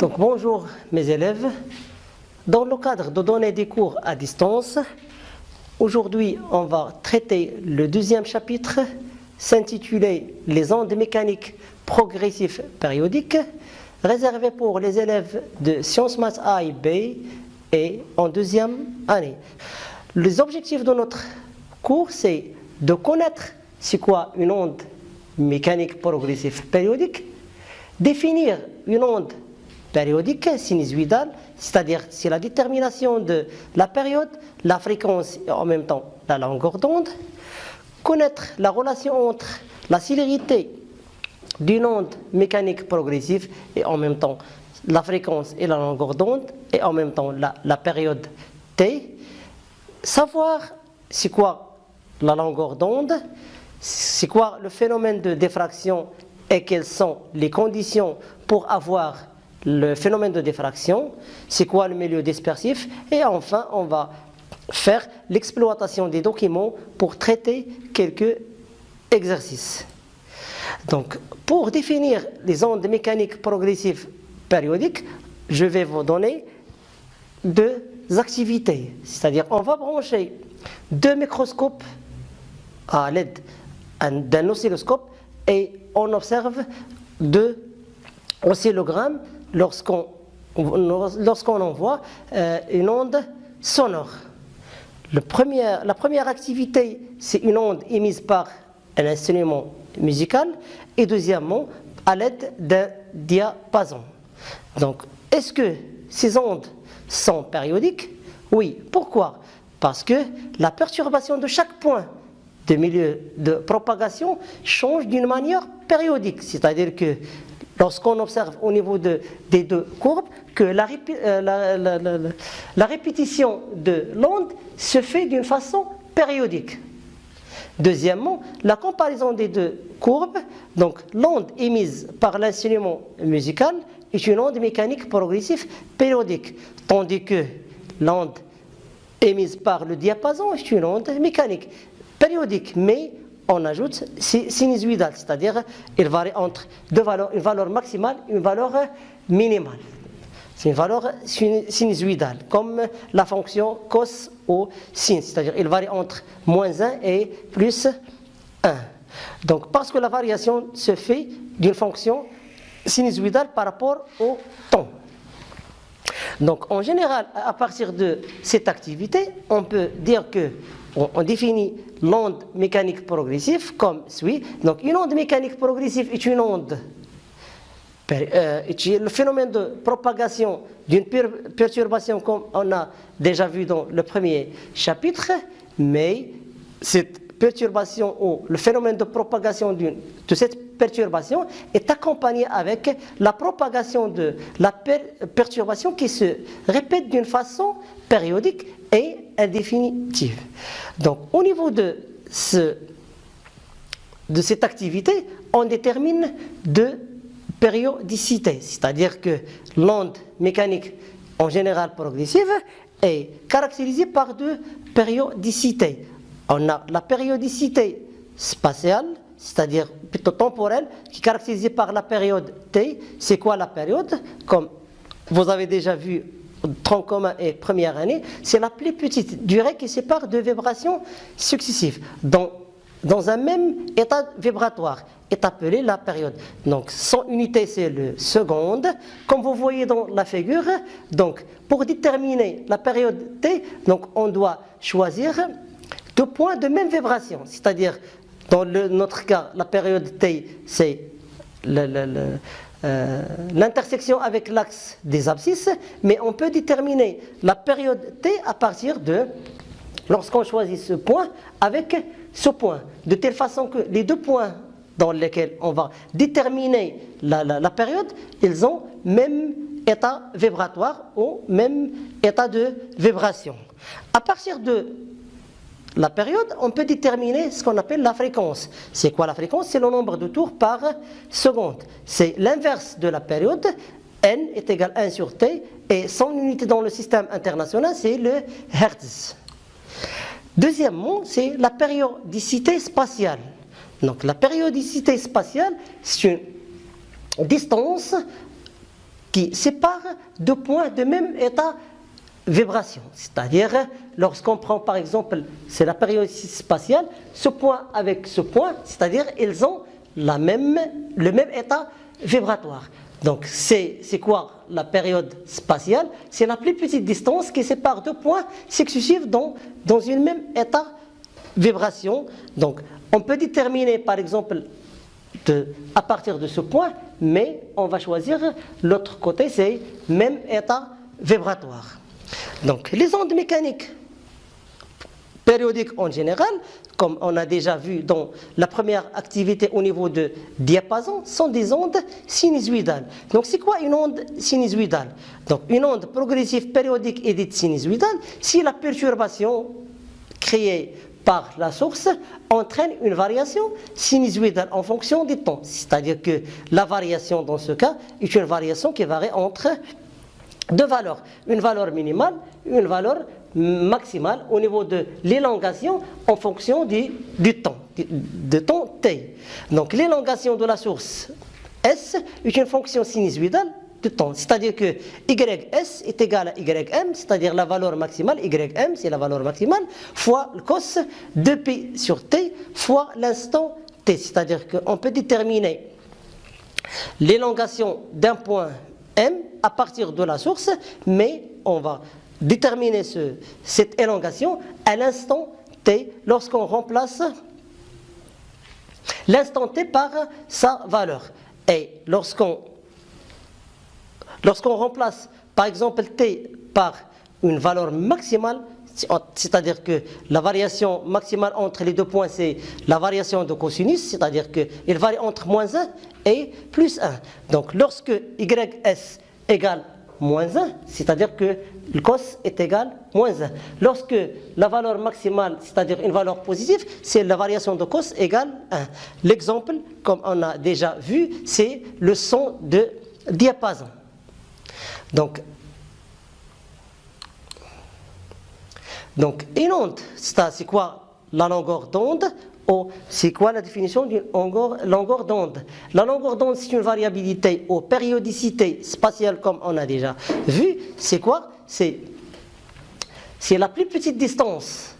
Donc bonjour mes élèves. Dans le cadre de donner des cours à distance, aujourd'hui on va traiter le deuxième chapitre s'intitulé Les ondes mécaniques progressives périodiques, réservé pour les élèves de Sciences Maths A et B et en deuxième année. Les objectifs de notre cours, c'est de connaître c'est quoi une onde mécanique progressive périodique, définir une onde périodique sinusoïdale, c'est-à-dire c'est la détermination de la période, la fréquence et en même temps la longueur d'onde, connaître la relation entre la célérité d'une onde mécanique progressive et en même temps la fréquence et la longueur d'onde et en même temps la période t, savoir c'est quoi la longueur d'onde, c'est quoi le phénomène de diffraction et quelles sont les conditions pour avoir le phénomène de diffraction, c'est quoi le milieu dispersif, et enfin on va faire l'exploitation des documents pour traiter quelques exercices. Donc pour définir les ondes mécaniques progressives périodiques, je vais vous donner deux activités, c'est-à-dire on va brancher deux microscopes à l'aide d'un oscilloscope et on observe deux oscillogrammes lorsqu'on envoie une onde sonore. La première activité, c'est une onde émise par un instrument musical et deuxièmement à l'aide d'un diapason. Donc, est-ce que ces ondes sont périodiques? Oui. Pourquoi? Parce que la perturbation de chaque point de milieu de propagation change d'une manière périodique, c'est-à-dire que lorsqu'on observe au niveau des deux courbes que la répétition de l'onde se fait d'une façon périodique. Deuxièmement, la comparaison des deux courbes, donc l'onde émise par l'instrument musical est une onde mécanique progressive périodique, tandis que l'onde émise par le diapason est une onde mécanique périodique, mais on ajoute sinusoïdale, c'est-à-dire il varie entre deux valeurs, une valeur maximale et une valeur minimale. C'est une valeur sinusoïdale, comme la fonction cos ou sin, c'est-à-dire il varie entre moins 1 et plus 1. Donc parce que la variation se fait d'une fonction sinusoïdale par rapport au temps. Donc en général, à partir de cette activité, on peut dire que on définit l'onde mécanique progressive comme suit. Donc une onde mécanique progressive est une onde, le phénomène de propagation d'une perturbation comme on a déjà vu dans le premier chapitre, mais cette perturbation ou le phénomène de propagation de cette perturbation est accompagné avec la propagation de la perturbation qui se répète d'une façon périodique et indéfinitive. Donc au niveau de cette activité, on détermine deux périodicités, c'est-à-dire que l'onde mécanique en général progressive est caractérisée par deux périodicités. On a la périodicité spatiale, c'est-à-dire plutôt temporelle, qui est caractérisée par la période t. C'est quoi la période? Comme vous avez déjà vu, tronc commun et première année, c'est la plus petite durée qui sépare deux vibrations successives. Dans un même état vibratoire est appelée la période. Donc son unité c'est le seconde, comme vous voyez dans la figure. Donc pour déterminer la période t, donc on doit choisir deux points de même vibration, c'est-à-dire dans notre cas la période t c'est l'intersection avec l'axe des abscisses, mais on peut déterminer la période t à partir de lorsqu'on choisit ce point avec ce point, de telle façon que les deux points dans lesquels on va déterminer la période, ils ont même état vibratoire ou même état de vibration. À partir de la période, on peut déterminer ce qu'on appelle la fréquence. C'est quoi la fréquence? C'est le nombre de tours par seconde. C'est l'inverse de la période. N est égal à 1 sur T et son unité dans le système international, c'est le Hertz. Deuxièmement, c'est la périodicité spatiale. Donc la périodicité spatiale, c'est une distance qui sépare deux points de même état vibration. C'est-à-dire, lorsqu'on prend par exemple, c'est la période spatiale, ce point avec ce point, c'est-à-dire ils ont le même état vibratoire. Donc c'est quoi la période spatiale? C'est la plus petite distance qui sépare deux points successifs dans une même état vibration. Donc on peut déterminer par exemple à partir de ce point, mais on va choisir l'autre côté, c'est même état vibratoire. Donc les ondes mécaniques périodiques en général, comme on a déjà vu dans la première activité au niveau de diapason, sont des ondes sinusoïdales. Donc c'est quoi une onde sinusoïdale? Donc une onde progressive périodique est dite sinusoïdale si la perturbation créée par la source entraîne une variation sinusoïdale en fonction du temps. C'est-à-dire que la variation dans ce cas est une variation qui varie entre deux valeurs, une valeur minimale, une valeur maximale au niveau de l'élongation en fonction du temps t. Donc l'élongation de la source S est une fonction sinusoïdale de temps, c'est-à-dire que ys est égal à ym, c'est-à-dire la valeur maximale, ym c'est la valeur maximale, fois le cos de pi sur t fois l'instant t, c'est-à-dire qu'on peut déterminer l'élongation d'un point m à partir de la source, mais on va déterminer cette élongation à l'instant t lorsqu'on remplace l'instant t par sa valeur. Et lorsqu'on remplace par exemple t par une valeur maximale, c'est-à-dire que la variation maximale entre les deux points c'est la variation de cosinus, c'est-à-dire qu'il varie entre moins 1 et plus 1. Donc lorsque ys égale moins 1, c'est-à-dire que le cos est égal à moins 1. Lorsque la valeur maximale, c'est-à-dire une valeur positive, c'est la variation de cos égale 1. L'exemple, comme on a déjà vu, c'est le son de diapason. Donc une onde, c'est quoi la longueur d'onde? C'est quoi la définition d'une longueur d'onde? La longueur d'onde, c'est une variabilité aux périodicité spatiale, comme on a déjà vu. C'est quoi? C'est la plus petite distance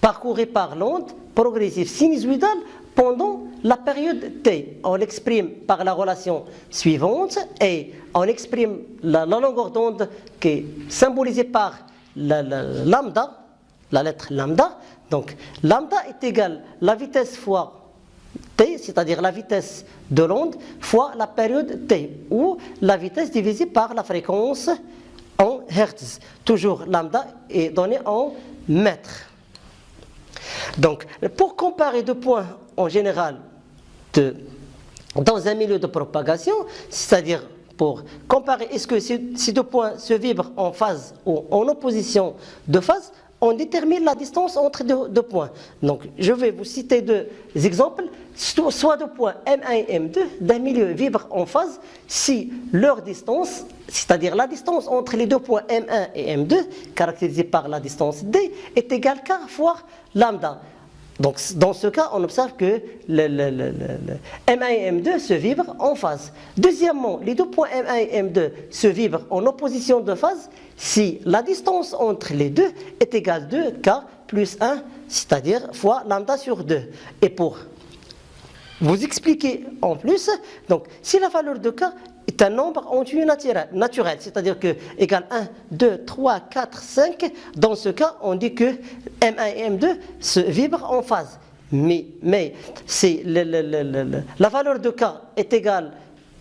parcourue par l'onde progressive sinusoïdale pendant la période t. On l'exprime par la relation suivante et on exprime la longueur d'onde qui est symbolisée par la lambda, la lettre lambda. Donc lambda est égal à la vitesse fois t, c'est-à-dire la vitesse de l'onde fois la période t, ou la vitesse divisée par la fréquence en hertz. Toujours lambda est donné en mètres. Donc pour comparer deux points en général dans un milieu de propagation, c'est-à-dire pour comparer est-ce que ces deux points se vibrent en phase ou en opposition de phase, on détermine la distance entre deux points. Donc, je vais vous citer deux exemples. Soit deux points M1 et M2 d'un milieu vibrent en phase si leur distance, c'est-à-dire la distance entre les deux points M1 et M2, caractérisée par la distance D, est égale à k fois lambda. Donc, dans ce cas, on observe que M1 et M2 se vibrent en phase. Deuxièmement, les deux points M1 et M2 se vibrent en opposition de phase si la distance entre les deux est égale à 2k plus 1, c'est-à-dire fois lambda sur 2. Et pour vous expliquer en plus, donc si la valeur de k est un nombre entier naturel, c'est-à-dire que égal 1, 2, 3, 4, 5, dans ce cas, on dit que M1 et M2 se vibrent en phase. Mais c'est la valeur de k est égale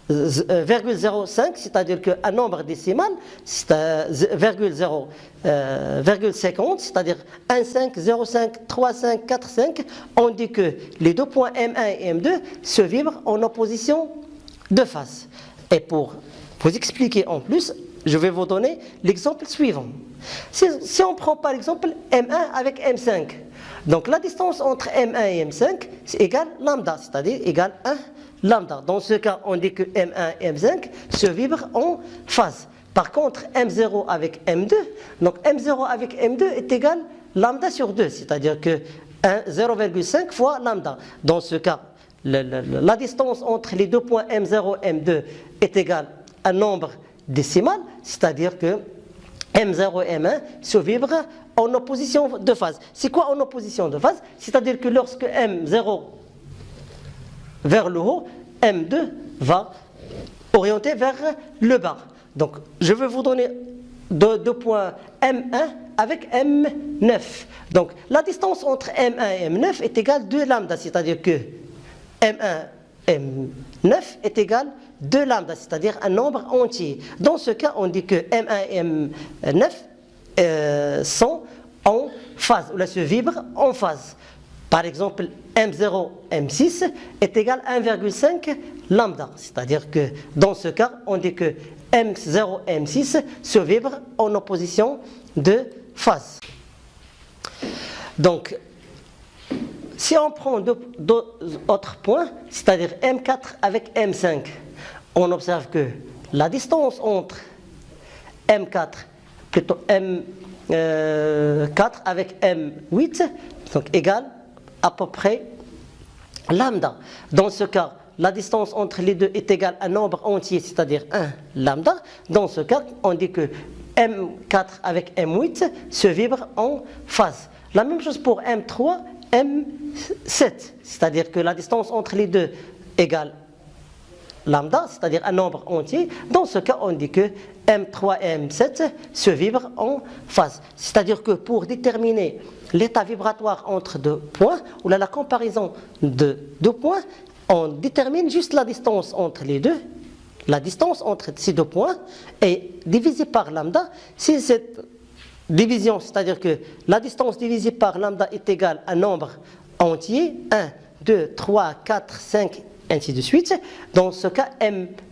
0,05, c'est-à-dire qu'un nombre décimal, c'est 0,50, c'est-à-dire 1,5, 0,5, 3,5, 4,5, on dit que les deux points M1 et M2 se vibrent en opposition de phase. Et pour vous expliquer en plus, je vais vous donner l'exemple suivant. Si on prend par exemple M1 avec M5, donc la distance entre M1 et M5 c'est égal lambda, c'est-à-dire égal 1 lambda. Dans ce cas, on dit que M1 et M5 se vibrent en phase. Par contre, M0 avec M2, donc M0 avec M2 est égal lambda sur 2, c'est-à-dire que 0,5 fois lambda. Dans ce cas, la distance entre les deux points M0 et M2 est égale à un nombre décimale, c'est-à-dire que M0 et M1 se vibrent en opposition de phase. C'est quoi en opposition de phase? C'est-à-dire que lorsque M0 vers le haut, M2 va orienter vers le bas. Donc, je vais vous donner deux points M1 avec M9. Donc, la distance entre M1 et M9 est égale à 2 lambda, c'est-à-dire que M1 M9 est égal à 2 lambda, c'est-à-dire un nombre entier. Dans ce cas, on dit que M1 et M9 sont en phase, ou là se vibrent en phase. Par exemple, M0, M6 est égal à 1,5 lambda, c'est-à-dire que dans ce cas, on dit que M0, M6 se vibrent en opposition de phase. Donc, si on prend deux autres points, c'est-à-dire M4 avec M5, on observe que la distance entre M4, plutôt M4 avec M8, donc égale à peu près lambda. Dans ce cas, la distance entre les deux est égale à un nombre entier, c'est-à-dire 1 lambda. Dans ce cas, on dit que M4 avec M8 se vibrent en phase. La même chose pour M3, M7, c'est-à-dire que la distance entre les deux égale lambda, c'est-à-dire un nombre entier. Dans ce cas, on dit que M3 et M7 se vibrent en phase. C'est-à-dire que pour déterminer l'état vibratoire entre deux points, ou la comparaison de deux points, on détermine juste la distance entre les deux. La distance entre ces deux points est divisée par lambda. Si cette division, c'est-à-dire que la distance divisée par lambda est égale à un nombre entier, 1, 2, 3, 4, 5, ainsi de suite. Dans ce cas,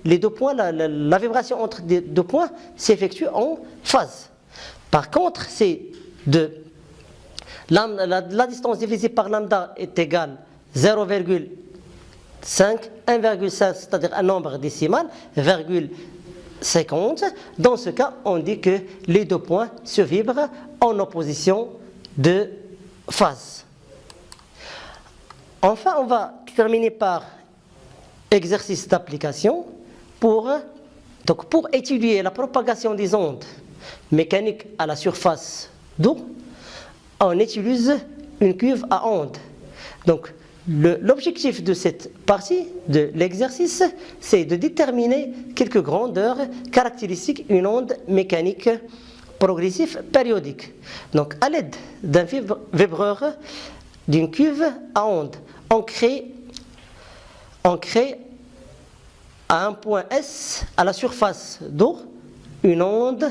les deux points, la vibration entre les deux points s'effectue en phase. Par contre, la distance divisée par lambda est égale à 0,5, 1,5, c'est-à-dire un nombre décimal, 50. Dans ce cas, on dit que les deux points se vibrent en opposition de phase. Enfin, on va terminer par exercice d'application pour étudier la propagation des ondes mécaniques à la surface d'eau. On utilise une cuve à ondes. Donc, l'objectif de cette partie de l'exercice, c'est de déterminer quelques grandeurs caractéristiques d'une onde mécanique progressive périodique. Donc, à l'aide d'un vibreur d'une cuve à ondes, on crée à un point S à la surface d'eau une onde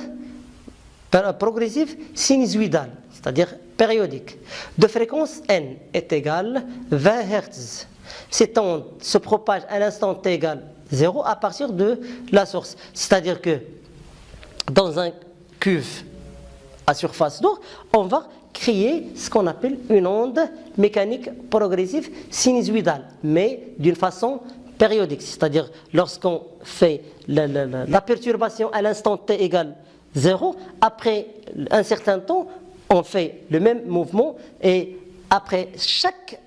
progressive sinusoïdale, c'est-à-dire périodique, de fréquence n est égale à 20 Hz. Cette onde se propage à l'instant t égale 0 à partir de la source. C'est-à-dire que dans un cuve à surface d'eau, on va créer ce qu'on appelle une onde mécanique progressive sinusoïdale, mais d'une façon périodique. C'est-à-dire lorsqu'on fait la perturbation à l'instant t égale 0, après un certain temps, on fait le même mouvement et après chaque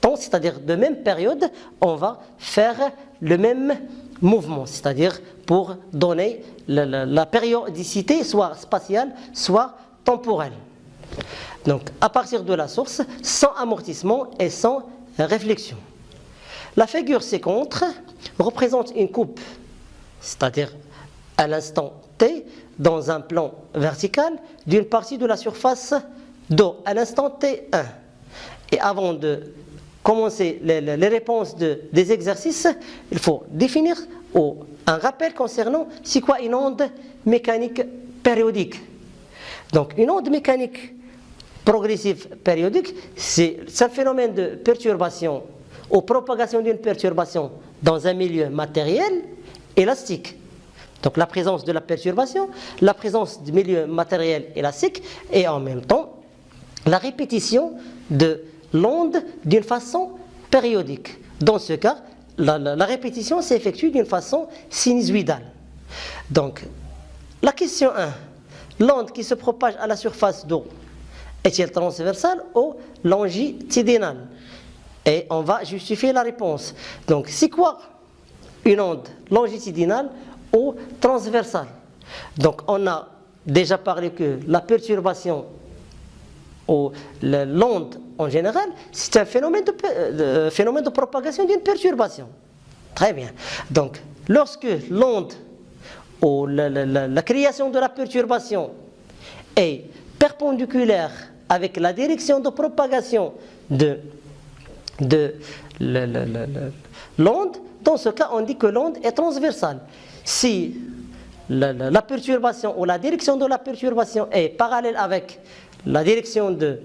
temps, c'est-à-dire de même période, on va faire le même mouvement, c'est-à-dire pour donner la périodicité soit spatiale, soit temporelle. Donc à partir de la source, sans amortissement et sans réflexion. La figure ci-contre représente une coupe, c'est-à-dire à l'instant t, dans un plan vertical d'une partie de la surface d'eau à l'instant t1. Et avant de commencer les réponses des exercices, il faut définir un rappel concernant c'est quoi une onde mécanique périodique. Donc une onde mécanique progressive périodique, c'est un phénomène de perturbation ou propagation d'une perturbation dans un milieu matériel élastique. Donc la présence de la perturbation, la présence du milieu matériel élastique et en même temps la répétition de l'onde d'une façon périodique. Dans ce cas, la répétition s'effectue d'une façon sinusoïdale. Donc la question 1, l'onde qui se propage à la surface d'eau est-elle transversale ou longitudinale? Et on va justifier la réponse. Donc c'est quoi une onde longitudinale ou transversale. Donc on a déjà parlé que la perturbation ou l'onde en général, c'est un phénomène de propagation d'une perturbation. Très bien. Donc lorsque l'onde ou la création de la perturbation est perpendiculaire avec la direction de propagation de l'onde, dans ce cas on dit que l'onde est transversale. Si la perturbation ou la direction de la perturbation est parallèle avec la direction de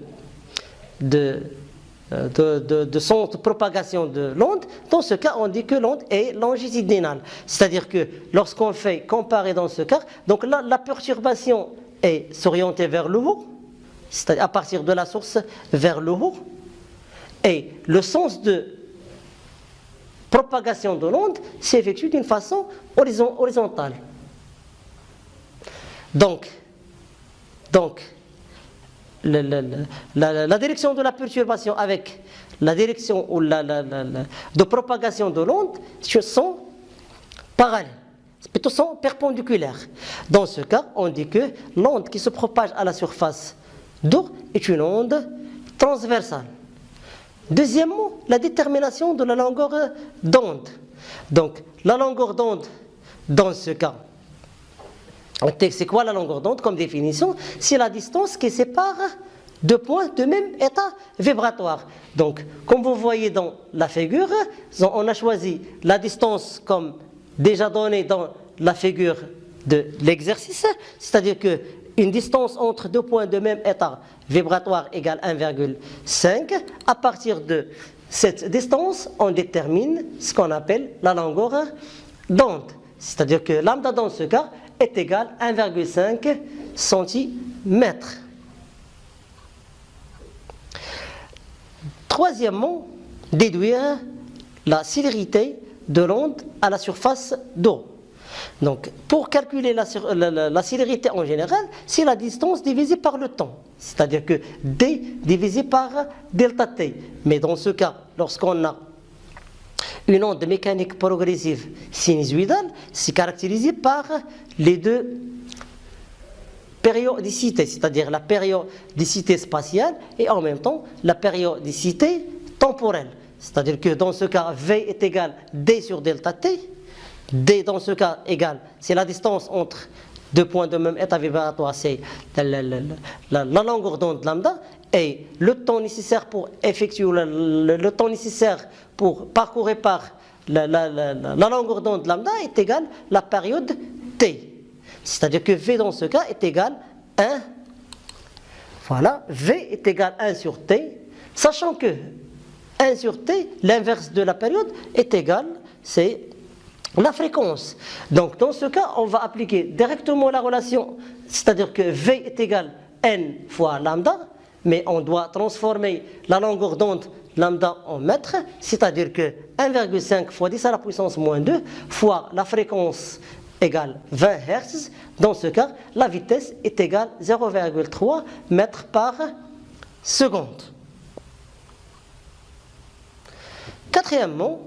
son propagation de l'onde, dans ce cas on dit que l'onde est longitudinale. C'est-à-dire que lorsqu'on fait comparer dans ce cas, donc là la perturbation est s'orientée vers le haut, c'est-à-dire à partir de la source vers le haut, et le sens de propagation de l'onde s'effectue d'une façon horizontale. Donc la direction de la perturbation avec la direction ou de propagation de l'onde sont parallèles, plutôt sont perpendiculaires. Dans ce cas, on dit que l'onde qui se propage à la surface d'eau est une onde transversale. Deuxièmement, la détermination de la longueur d'onde. Donc, la longueur d'onde, dans ce cas, c'est quoi la longueur d'onde comme définition? C'est la distance qui sépare deux points de même état vibratoire. Donc, comme vous voyez dans la figure, on a choisi la distance comme déjà donnée dans la figure de l'exercice, c'est-à-dire qu'une distance entre deux points de même état vibratoire égale 1,5. À partir de cette distance, on détermine ce qu'on appelle la longueur d'onde. C'est-à-dire que lambda dans ce cas est égal à 1,5 cm. Troisièmement, déduire la célérité de l'onde à la surface d'eau. Donc, pour calculer la célérité en général, c'est la distance divisée par le temps. C'est-à-dire que D divisé par delta T. Mais dans ce cas, lorsqu'on a une onde mécanique progressive sinusoïdale, c'est caractérisé par les deux périodicités, c'est-à-dire la périodicité spatiale et en même temps la périodicité temporelle. C'est-à-dire que dans ce cas, V est égal D sur delta T. D dans ce cas égale, c'est la distance entre deux points de même état vibratoire, c'est la longueur d'onde lambda, et le temps nécessaire pour effectuer le temps nécessaire pour parcourir par la longueur d'onde lambda est égal à la période T. C'est-à-dire que V dans ce cas est égal à 1. Voilà, V est égal à 1 sur T, sachant que 1 sur T, l'inverse de la période, est égal, c'est la fréquence. Donc dans ce cas, on va appliquer directement la relation, c'est-à-dire que V est égal à N fois lambda, mais on doit transformer la longueur d'onde lambda en mètres, c'est-à-dire que 1,5 fois 10 à la puissance moins 2 fois la fréquence égale 20 Hz. Dans ce cas, la vitesse est égale à 0,3 mètres par seconde. Quatrièmement,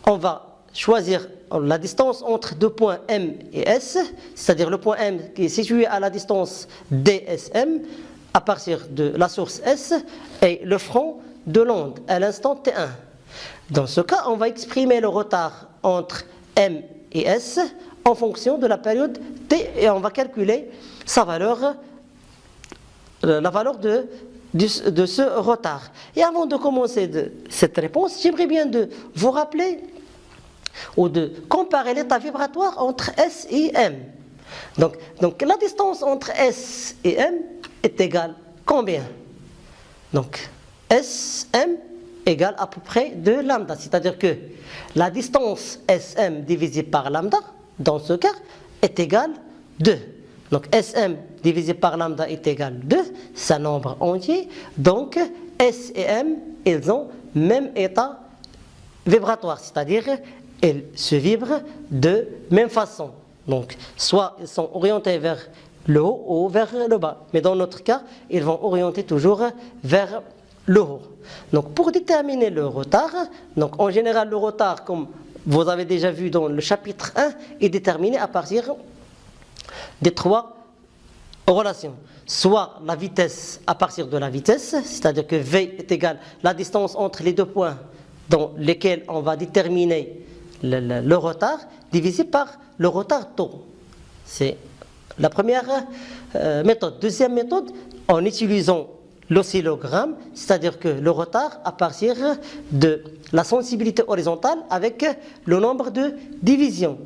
on va choisir la distance entre deux points M et S, c'est-à-dire le point M qui est situé à la distance DSM à partir de la source S et le front de l'onde à l'instant T1. Dans ce cas, on va exprimer le retard entre M et S en fonction de la période T et on va calculer sa valeur, la valeur de ce retard. Et avant de commencer cette réponse, j'aimerais bien de vous rappeler ou de comparer l'état vibratoire entre S et M. Donc la distance entre S et M est égale combien? Donc SM égale à peu près 2 lambda, c'est-à-dire que la distance SM divisée par lambda, dans ce cas, est égale 2. Donc SM divisé par lambda est égal à 2, c'est un nombre entier. Donc S et M, ils ont même état vibratoire, c'est-à-dire ils se vibrent de même façon. Donc soit ils sont orientés vers le haut ou vers le bas. Mais dans notre cas, ils vont orienter toujours vers le haut. Donc pour déterminer le retard, donc en général le retard, comme vous avez déjà vu dans le chapitre 1, est déterminé à partir des 3 relations. Soit la vitesse à partir de la vitesse, c'est-à-dire que V est égal à la distance entre les 2 points dans lesquels on va déterminer le retard, divisé par le retard taux. C'est la première méthode. Deuxième méthode, en utilisant l'oscillogramme, c'est-à-dire que le retard à partir de la sensibilité horizontale avec le nombre de divisions.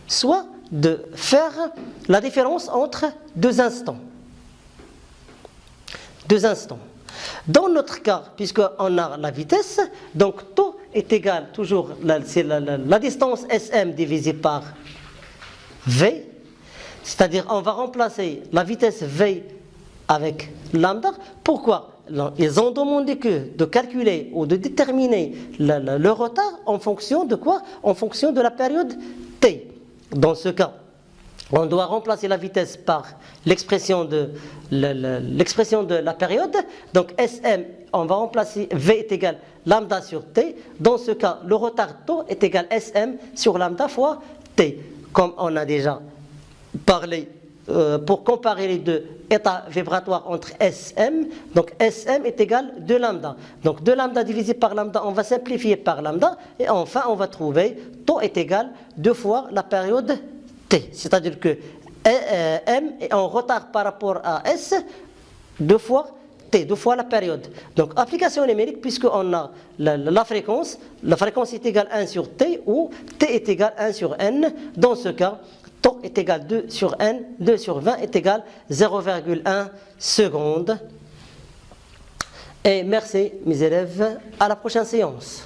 Soit de faire la différence entre 2 instants. 2 instants. Dans notre cas, puisqu'on a la vitesse, donc taux est égal toujours, c'est la distance SM divisée par V, c'est-à-dire on va remplacer la vitesse V avec lambda. Pourquoi? Ils ont demandé de calculer ou de déterminer le retard en fonction de quoi? En fonction de la période T. Dans ce cas, on doit remplacer la vitesse par l'expression de la période. Donc SM, on va remplacer V est égal lambda sur T. Dans ce cas, le retard taux est égal SM sur lambda fois T. Comme on a déjà parlé, pour comparer les deux états vibratoires entre SM, donc SM est égal 2 lambda. Donc 2 lambda divisé par lambda, on va simplifier par lambda. Et enfin, on va trouver taux est égal 2 fois la période T. C'est-à-dire que M est en retard par rapport à S 2 fois T, 2 fois la période. Donc application numérique, puisqu'on a la fréquence est égale 1 sur T ou T est égal 1 sur N. Dans ce cas, taux est égal 2 sur N, 2 sur 20 est égal 0,1 seconde. Et merci mes élèves, à la prochaine séance.